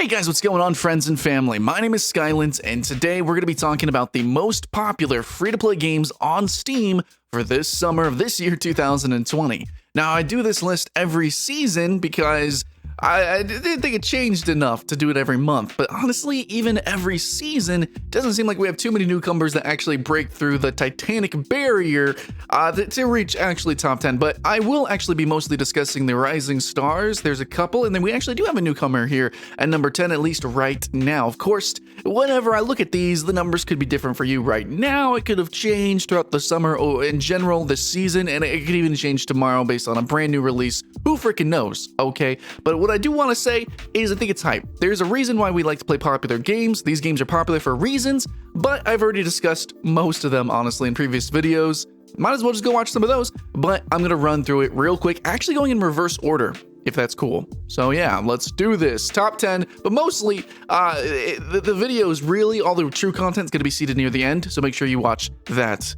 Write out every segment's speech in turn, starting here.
Hey guys, what's going on, friends and family? My name is Skylent, and today we're going to be talking about the most popular free-to-play games on Steam for this summer of this year, 2020. Now, I do this list every season because I didn't think it changed enough to do it every month, but honestly, even every season, it doesn't seem like we have too many newcomers that actually break through the Titanic barrier to reach actually top 10, but I will actually be mostly discussing the rising stars. There's a couple, and then we actually do have a newcomer here at number 10, at least right now. Of course, whenever I look at these, the numbers could be different for you right now. It could have changed throughout the summer or in general this season, and it could even change tomorrow based on a brand new release. Who freaking knows, okay? But what I do want to say is I think it's hype. There's a reason why we like to play popular games. These games are popular for reasons, but I've already discussed most of them, honestly, in previous videos. Might as well just go watch some of those, but I'm going to run through it real quick, actually going in reverse order, if that's cool. So yeah, let's do this. Top 10, but mostly the video is really, all the true content is going to be seated near the end, so make sure you watch that.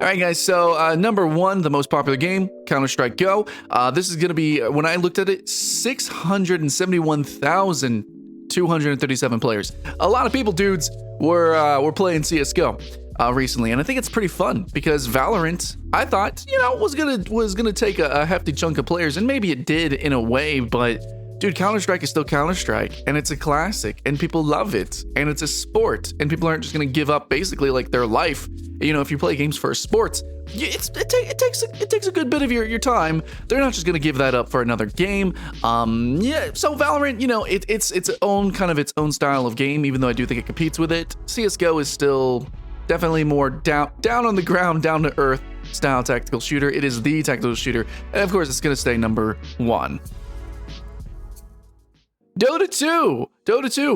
Alright guys, so number 1, the most popular game, Counter-Strike Go. This is going to be, when I looked at it, 671,237 players. A lot of people, dudes, were playing CSGO recently, and I think it's pretty fun because Valorant, I thought, you know, was gonna take a hefty chunk of players, and maybe it did in a way, but dude, Counter-Strike is still Counter-Strike, and it's a classic, and people love it, and it's a sport, and people aren't just gonna give up basically like their life. You know, if you play games for sports, it takes a good bit of your time. They're not just gonna give that up for another game. Yeah, so Valorant, you know, it's its own kind of its own style of game, even though I do think it competes with it. CSGO is still definitely more down on the ground, down to earth style tactical shooter. It is the tactical shooter, and of course, it's gonna stay number 1. Dota 2,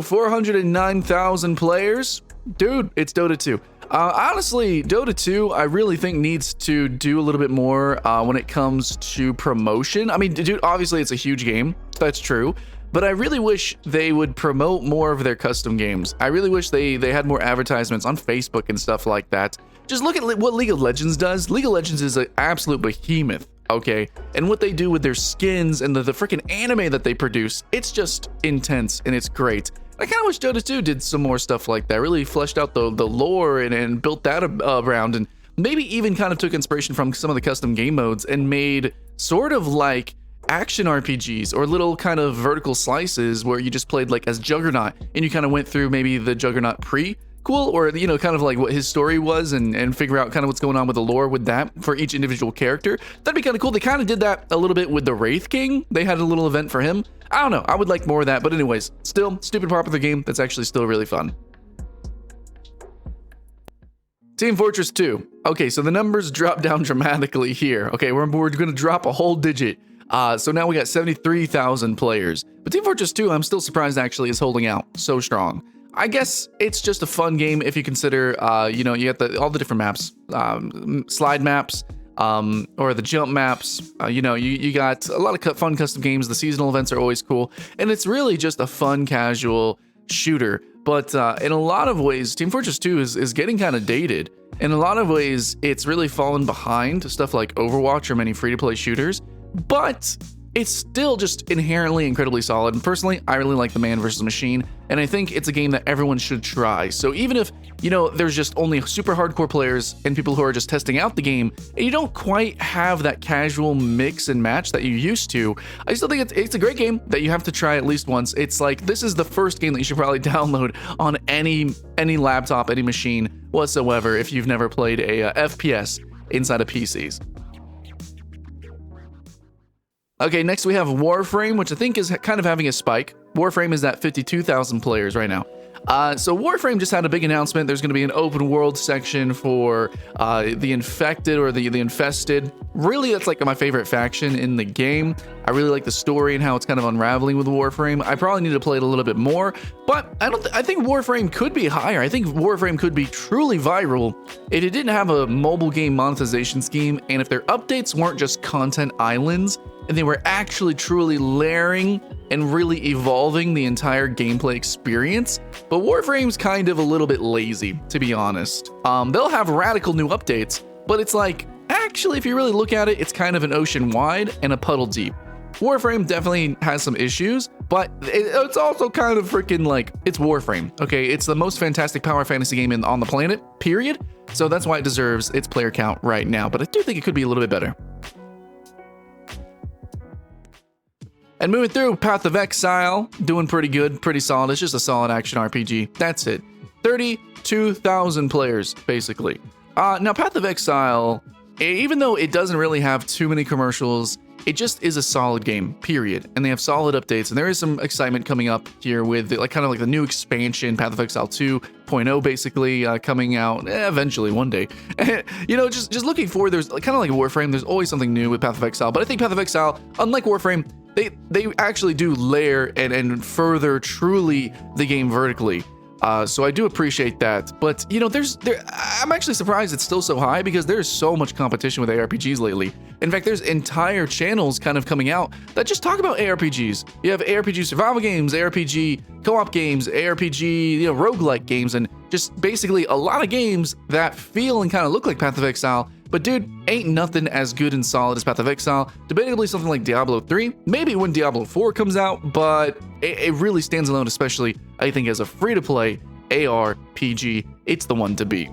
409,000 players. Dude, it's Dota 2. Honestly, Dota 2, I really think needs to do a little bit more when it comes to promotion. I mean, dude, obviously it's a huge game. That's true. But I really wish they would promote more of their custom games. I really wish they had more advertisements on Facebook and stuff like that. Just look at what League of Legends does. League of Legends is an absolute behemoth. Okay, and what they do with their skins and the freaking anime that they produce, it's just intense and it's great. I kind of wish Dota 2 did some more stuff like that, really fleshed out the lore and built that around, and maybe even kind of took inspiration from some of the custom game modes and made sort of like action RPGs or little kind of vertical slices where you just played like as Juggernaut and you kind of went through maybe the Juggernaut prequel, or, you know, kind of like what his story was and figure out kind of what's going on with the lore with that for each individual character. That'd be kind of cool. They kind of did that a little bit with the Wraith King. They had a little event for him. I don't know. I would like more of that. But anyways, still, stupid popular game that's actually still really fun. Team Fortress 2. Okay, so the numbers drop down dramatically here. Okay, we're going to drop a whole digit. So now we got 73,000 players. But Team Fortress 2, I'm still surprised actually is holding out so strong. I guess it's just a fun game if you consider, you know, you got all the different maps, slide maps, or the jump maps. You know, you got a lot of fun custom games. The seasonal events are always cool, and it's really just a fun, casual shooter. But in a lot of ways, Team Fortress 2 is getting kind of dated. In a lot of ways, it's really fallen behind stuff like Overwatch or many free-to-play shooters, but it's still just inherently incredibly solid. And personally, I really like the man versus machine, and I think it's a game that everyone should try. So even if, you know, there's just only super hardcore players and people who are just testing out the game, and you don't quite have that casual mix and match that you used to, I still think it's a great game that you have to try at least once. It's like, this is the first game that you should probably download on any laptop, any machine whatsoever if you've never played a FPS inside of PCs. Okay, next we have Warframe, which I think is kind of having a spike. Warframe is at 52,000 players right now. So Warframe just had a big announcement. There's going to be an open world section for the infected or the infested. Really, that's like my favorite faction in the game. I really like the story and how it's kind of unraveling with Warframe. I probably need to play it a little bit more, but I think Warframe could be higher. I think Warframe could be truly viral if it didn't have a mobile game monetization scheme, and if their updates weren't just content islands, and they were actually truly layering and really evolving the entire gameplay experience. But Warframe's kind of a little bit lazy, to be honest. They'll have radical new updates, but it's like, actually, if you really look at it, it's kind of an ocean wide and a puddle deep. Warframe definitely has some issues, but it's also kind of freaking like, it's Warframe, okay? It's the most fantastic power fantasy game on the planet, period. So that's why it deserves its player count right now, but I do think it could be a little bit better. And moving through, Path of Exile, doing pretty good, pretty solid. It's just a solid action RPG. That's it. 32,000 players, basically. Now, Path of Exile, even though it doesn't really have too many commercials, it just is a solid game, period. And they have solid updates, and there is some excitement coming up here with like kind of like the new expansion, Path of Exile 2.0, basically coming out eventually one day. You know, just looking forward. There's kind of like Warframe. There's always something new with Path of Exile, but I think Path of Exile, unlike Warframe, they actually do layer and further truly the game vertically. So I do appreciate that, but you know, I'm actually surprised it's still so high because there's so much competition with ARPGs lately. In fact, there's entire channels kind of coming out that just talk about ARPGs. You have ARPG survival games, ARPG co-op games, ARPG, you know, roguelike games, and just basically a lot of games that feel and kind of look like Path of Exile. But dude, ain't nothing as good and solid as Path of Exile. Debatably something like Diablo 3, maybe when Diablo 4 comes out, but it really stands alone, especially, I think, as a free-to-play ARPG. It's the one to beat.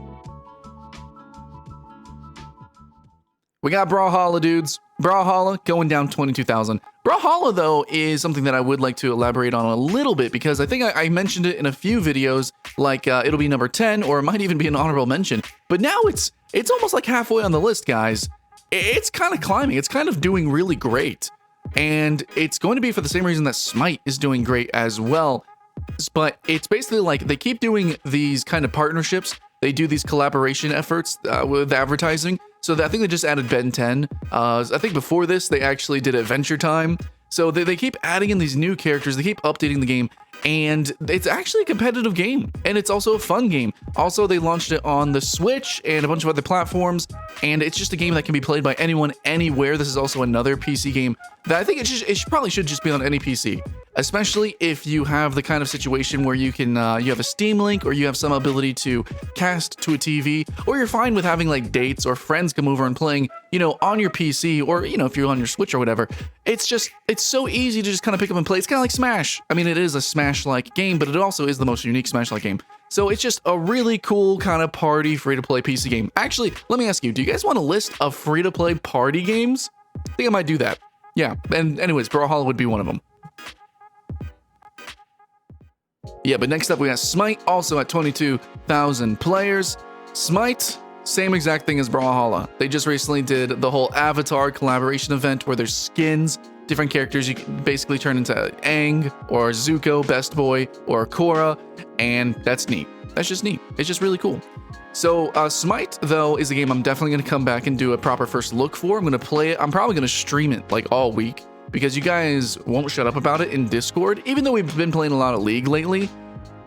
We got Brawlhalla, dudes. Brawlhalla going down 22,000. Brawlhalla, though, is something that I would like to elaborate on a little bit because I think I mentioned it in a few videos, like it'll be number 10 or it might even be an honorable mention. But now it's almost like halfway on the list, guys. It's kind of climbing. It's kind of doing really great. And it's going to be for the same reason that Smite is doing great as well. But it's basically like they keep doing these kind of partnerships. They do these collaboration efforts with advertising. So I think they just added Ben 10. I think before this, they actually did Adventure Time. So they keep adding in these new characters. They keep updating the game. And it's actually a competitive game. And it's also a fun game. Also, they launched it on the Switch and a bunch of other platforms. And it's just a game that can be played by anyone, anywhere. This is also another PC game that I think it probably should just be on any PC. Especially if you have the kind of situation where you can, you have a Steam Link or you have some ability to cast to a TV, or you're fine with having like dates or friends come over and playing, you know, on your PC, or, you know, if you're on your Switch or whatever. It's so easy to just kind of pick up and play. It's kind of like Smash. I mean, it is a Smash-like game, but it also is the most unique Smash-like game. So it's just a really cool kind of party free-to-play PC game. Actually, let me ask you, do you guys want a list of free-to-play party games? I think I might do that. Yeah, and anyways, Brawlhalla would be one of them. Yeah, but next up we got Smite, also at 22,000 players. Smite, same exact thing as Brawlhalla. They just recently did the whole Avatar collaboration event where there's skins, different characters. You can basically turn into Aang or Zuko, Best Boy, or Korra, and that's neat. That's just neat. It's just really cool. So Smite, though, is a game I'm definitely going to come back and do a proper first look for. I'm going to play it. I'm probably going to stream it like all week, because you guys won't shut up about it in Discord, even though we've been playing a lot of League lately.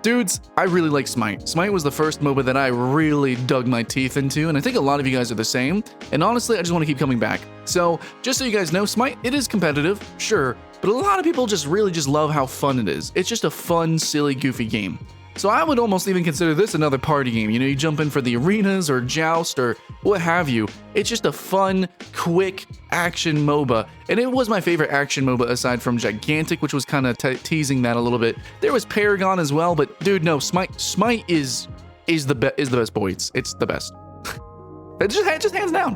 Dudes, I really like Smite. Smite was the first MOBA that I really dug my teeth into, and I think a lot of you guys are the same. And honestly, I just want to keep coming back. So, just so you guys know, Smite, it is competitive, sure, but a lot of people just really love how fun it is. It's just a fun, silly, goofy game. So I would almost even consider this another party game. You know, you jump in for the arenas or joust or what have you. It's just a fun, quick action MOBA. And it was my favorite action MOBA aside from Gigantic, which was kind of teasing that a little bit. There was Paragon as well, but dude, no, Smite is the best boy. It's the best. It just hands down.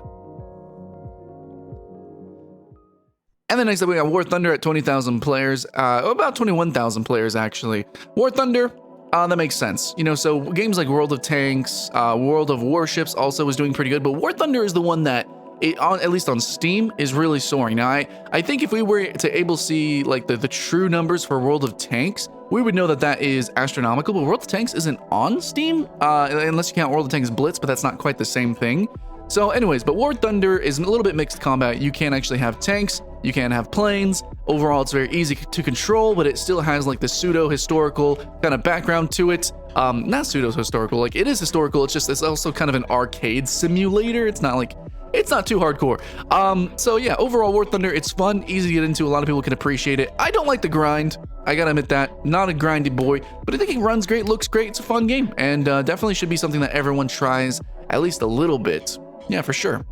And then next up we got War Thunder at 20,000 players. About 21,000 players actually. War Thunder. That makes sense. You know, so games like World of Tanks, World of Warships also was doing pretty good, but War Thunder is the one that, at least on Steam, is really soaring. Now, I think if we were to able see like the true numbers for World of Tanks, we would know that that is astronomical, but World of Tanks isn't on Steam, unless you count World of Tanks Blitz, but that's not quite the same thing. So anyways, but War Thunder is a little bit mixed combat. You can actually have tanks, you can have planes. Overall, it's very easy to control, but it still has like the pseudo-historical kind of background to it. Not pseudo-historical, like it is historical, it's also kind of an arcade simulator. It's not too hardcore. So yeah, overall War Thunder, it's fun, easy to get into, a lot of people can appreciate it. I don't like the grind, I gotta admit that, not a grindy boy, but I think it runs great, looks great, it's a fun game, and definitely should be something that everyone tries at least a little bit. Yeah, for sure.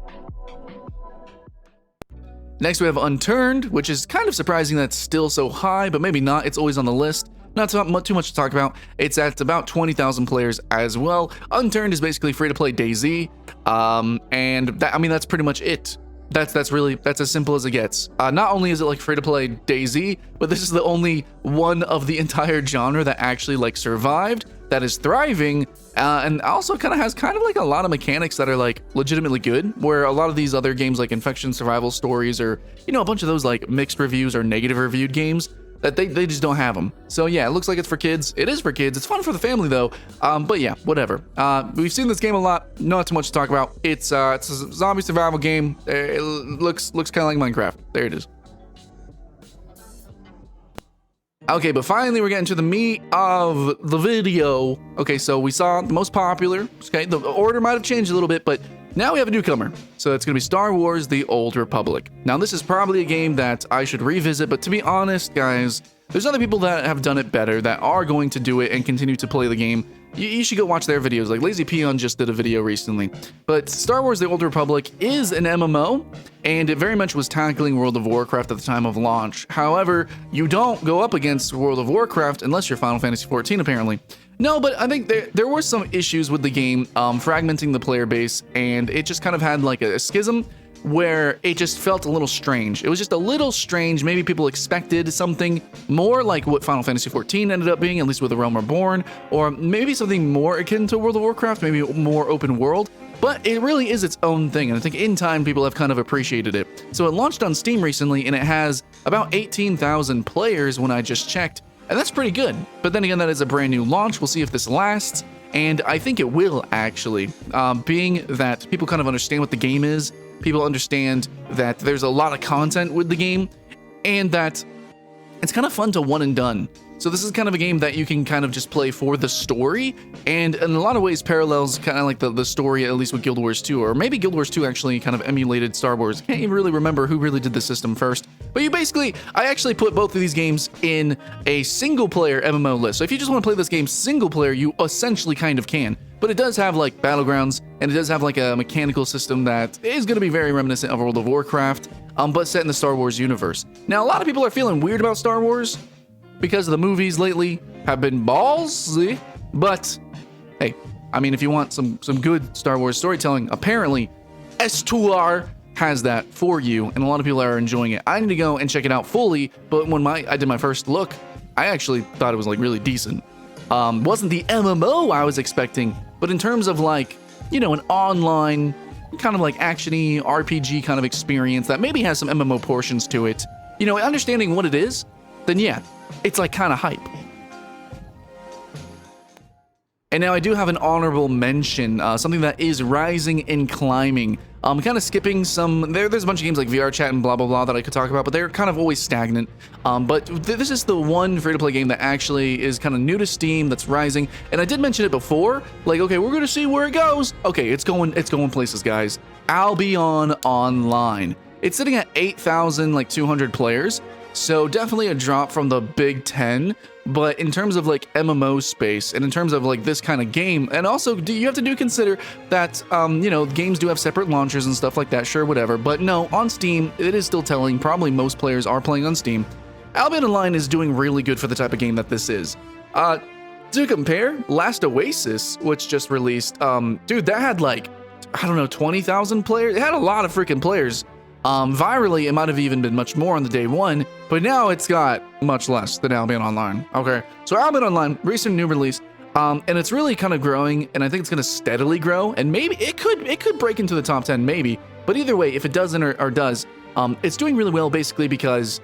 Next, we have Unturned, which is kind of surprising that's still so high, but maybe not. It's always on the list. Not too much to talk about. It's at about 20,000 players as well. Unturned is basically free-to-play DayZ, and that's pretty much it. That's as simple as it gets. Not only is it like free-to-play DayZ, but this is the only one of the entire genre that actually like survived, that is thriving, and also kind of has like a lot of mechanics that are like legitimately good, where a lot of these other games like Infection Survival Stories or, you know, a bunch of those like mixed reviews or negative reviewed games, that they just don't have them. So yeah, it looks like it's for kids. It is for kids. It's fun for the family though. But yeah, whatever. We've seen this game a lot. Not too much to talk about. It's a zombie survival game. It looks kind of like Minecraft. There it is. Okay, but finally we're getting to the meat of the video. Okay, so we saw the most popular. Okay, the order might have changed a little bit, but now we have a newcomer. So it's going to be Star Wars: The Old Republic. Now, this is probably a game that I should revisit, but to be honest, guys, there's other people that have done it better, that are going to do it and continue to play the game. You should go watch their videos. Like Lazy Peon just did a video recently. But Star Wars: The Old Republic is an MMO, and it very much was tackling World of Warcraft at the time of launch. However, you don't go up against World of Warcraft unless you're Final Fantasy XIV, apparently. No, but I think there were some issues with the game, fragmenting the player base, and it just kind of had like a schism where it just felt a little strange. It was just a little strange. Maybe people expected something more like what Final Fantasy XIV ended up being, at least with The Realm Reborn, or maybe something more akin to World of Warcraft, maybe more open world. But it really is its own thing, and I think in time people have kind of appreciated it. So it launched on Steam recently, and it has about 18,000 players when I just checked, and that's pretty good. But then again, that is a brand new launch. We'll see if this lasts, and I think it will actually, being that people kind of understand what the game is. People understand that there's a lot of content with the game, and that it's kind of fun to one and done. So this is kind of a game that you can kind of just play for the story, and in a lot of ways parallels kind of like the story, at least with Guild Wars 2, or maybe Guild Wars 2 actually kind of emulated Star Wars. I can't even really remember who really did the system first. But I actually put both of these games in a single player MMO list. So if you just want to play this game single player, you essentially kind of can. But it does have like battlegrounds, and it does have like a mechanical system that is going to be very reminiscent of World of Warcraft, but set in the Star Wars universe. Now, a lot of people are feeling weird about Star Wars because the movies lately have been ballsy, but hey, I mean, if you want some good Star Wars storytelling, apparently S2R has that for you, and a lot of people are enjoying it. I need to go and check it out fully, but when I did my first look, I actually thought it was like really decent. Wasn't the MMO I was expecting, but in terms of like, you know, an online kind of like action-y RPG kind of experience that maybe has some MMO portions to it, you know, understanding what it is, then yeah, it's like kind of hype. And now I do have an honorable mention, something that is rising and climbing. Kind of skipping some, there's a bunch of games like VR Chat and blah, blah, blah that I could talk about, but they're kind of always stagnant. But this is the one free-to-play game that actually is kind of new to Steam, that's rising. And I did mention it before, like, okay, we're going to see where it goes. Okay, it's going places, guys. Albion Online. It's sitting at 8,200 players. So definitely a drop from the Big 10, but in terms of like MMO space and in terms of like this kind of game, and also you have to consider that, you know, games do have separate launchers and stuff like that, sure, whatever, but no, on Steam, it is still telling, probably most players are playing on Steam. Albion Online is doing really good for the type of game that this is. To compare, Last Oasis, which just released, dude, that had like, I don't know, 20,000 players? It had a lot of freaking players. Virally, it might have even been much more on the day one, but now it's got much less than Albion Online. Okay, so Albion Online, recent new release, and it's really kind of growing, and I think it's going to steadily grow, and maybe it could break into the top 10, maybe. But either way, if it doesn't or does, it's doing really well basically because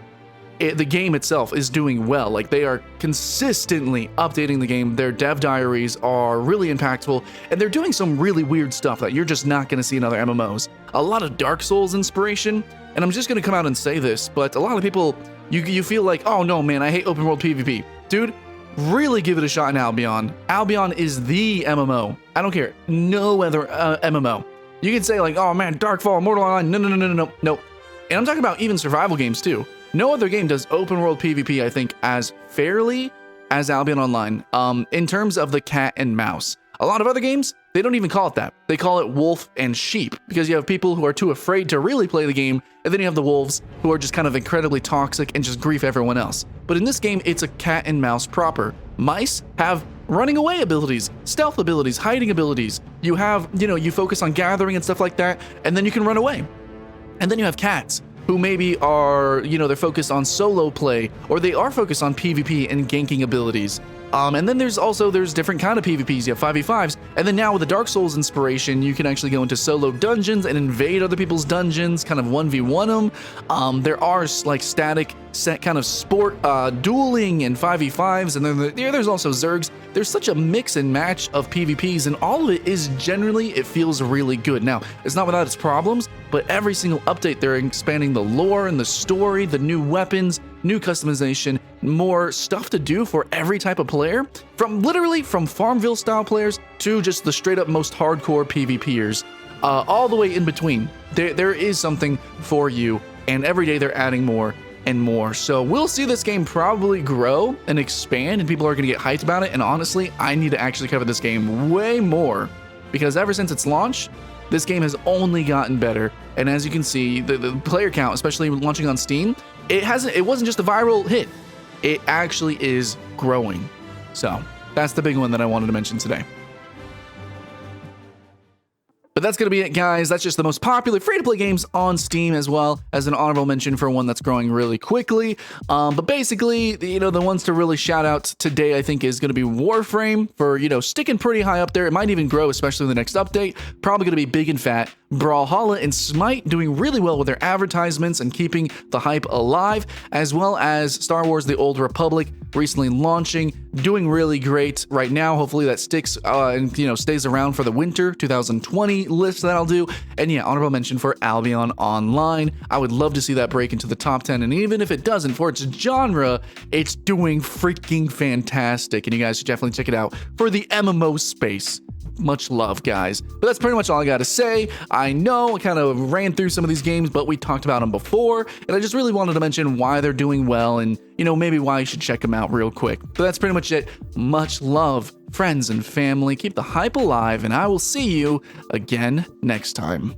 the game itself is doing well. Like, they are consistently updating the game. Their dev diaries are really impactful, and they're doing some really weird stuff that you're just not going to see in other MMOs. A lot of Dark Souls inspiration, and I'm just going to come out and say this, but a lot of people, you feel like, oh no, man, I hate open world PvP. Dude, really give it a shot in Albion. Albion is the MMO. I don't care. No other MMO. You can say like, oh man, Darkfall, Mortal Online. No. And I'm talking about even survival games too. No other game does open world PvP, I think, as fairly as Albion Online, in terms of the cat and mouse. A lot of other games, they don't even call it that. They call it wolf and sheep, because you have people who are too afraid to really play the game, and then you have the wolves who are just kind of incredibly toxic and just grief everyone else. But in this game, it's a cat and mouse proper. Mice have running away abilities, stealth abilities, hiding abilities. You have, you focus on gathering and stuff like that, and then you can run away. And then you have cats, who maybe are, they're focused on solo play, or they are focused on PvP and ganking abilities. And then there's different kind of PvPs. You have 5v5s, and then now with the Dark Souls inspiration, you can actually go into solo dungeons and invade other people's dungeons, kind of 1v1 them. There are like static set kind of sport dueling and 5v5s, and then there's also Zergs. There's such a mix and match of PvPs, and all of it is generally, it feels really good. Now, it's not without its problems, but every single update, they're expanding the lore and the story, the new weapons, new customization, more stuff to do for every type of player, from Farmville style players to just the straight up most hardcore PvPers, all the way in between. There is something for you, and every day they're adding more and more. So we'll see this game probably grow and expand, and people are going to get hyped about it. And honestly, I need to actually cover this game way more, because ever since its launch, this game has only gotten better. And as you can see, the player count, especially launching on Steam, it wasn't just a viral hit. It actually is growing. So that's the big one that I wanted to mention today. But that's going to be it, guys. That's just the most popular free-to-play games on Steam, as well as an honorable mention for one that's growing really quickly. But basically, the ones to really shout out today, I think, is going to be Warframe for, sticking pretty high up there. It might even grow, especially in the next update. Probably going to be big and fat. Brawlhalla and Smite doing really well with their advertisements and keeping the hype alive, as well as Star Wars The Old Republic recently launching, doing really great right now. Hopefully that sticks and stays around for the winter 2020 list that I'll do. And yeah, honorable mention for Albion Online. I would love to see that break into the top 10, and even if it doesn't, for its genre, it's doing freaking fantastic, and you guys should definitely check it out for the MMO space. Much love, guys. But that's pretty much all I gotta say. I know I kind of ran through some of these games, but we talked about them before, and I just really wanted to mention why they're doing well, and maybe why you should check them out real quick. But that's pretty much it. Much love, friends and family. Keep the hype alive, and I will see you again next time.